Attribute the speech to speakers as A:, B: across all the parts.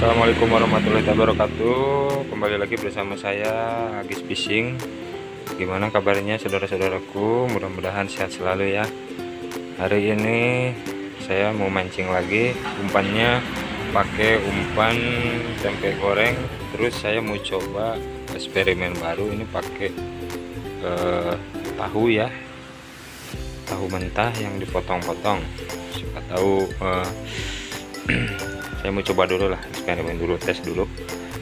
A: Assalamualaikum warahmatullahi wabarakatuh. Kembali lagi bersama saya Agis Fishing. Gimana kabarnya saudara-saudaraku? Mudah-mudahan sehat selalu ya. Hari ini saya mau mancing lagi. Umpannya pakai umpan tempe goreng. Terus saya mau coba eksperimen baru ini pakai tahu ya. Tahu mentah yang dipotong-potong. Siapa tahu saya mau coba dulu lah, eksperimen dulu, tes dulu.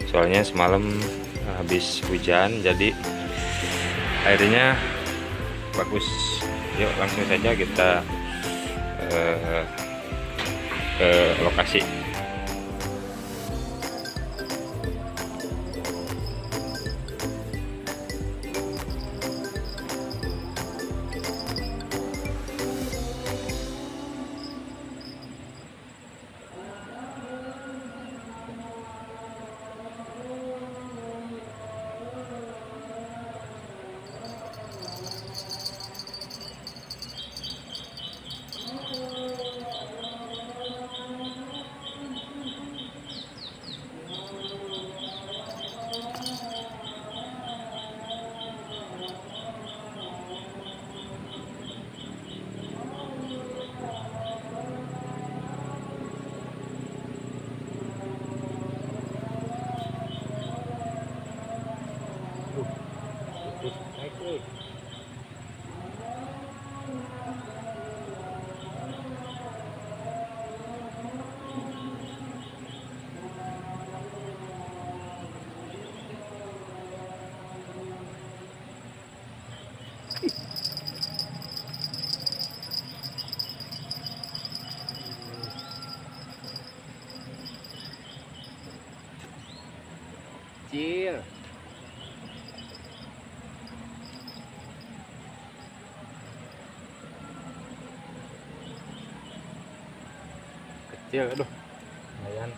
A: Soalnya semalam habis hujan jadi airnya bagus. Yuk langsung saja kita ke lokasi.
B: Kecil.
A: Kecil, aduh, lumayan.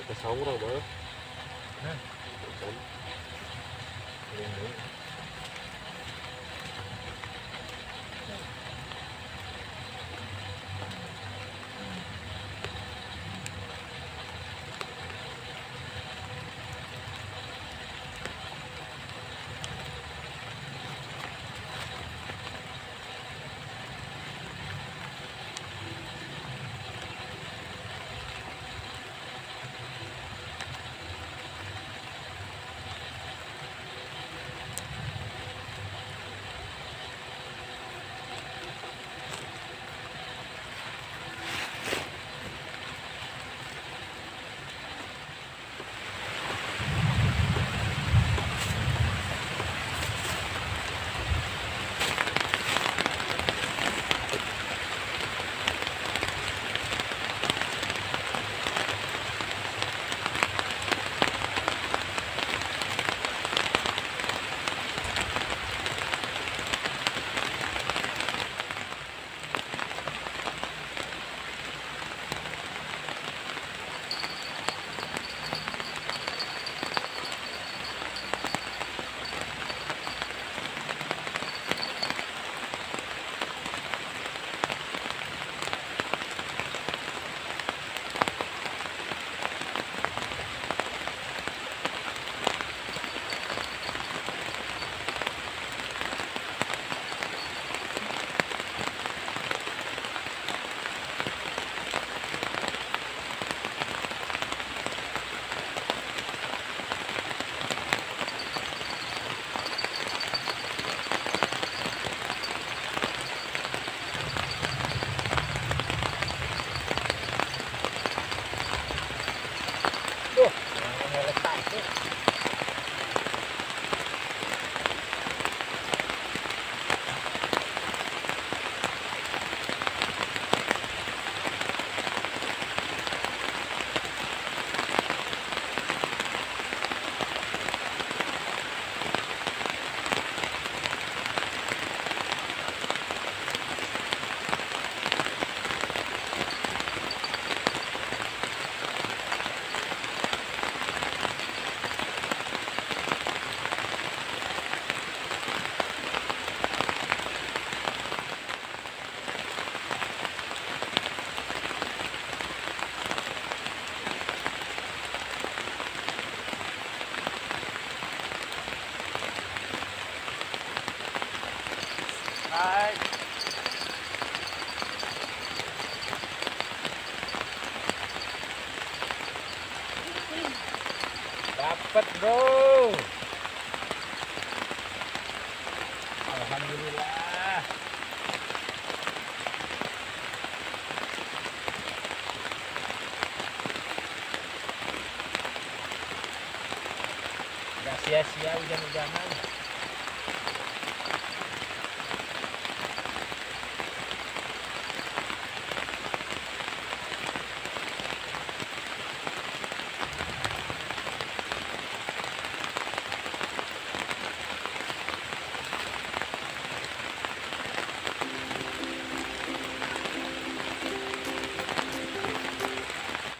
B: Kita sahur apa?
A: Nah,
B: bro. Alhamdulillah. Gak sia-sia hujan-hujanan.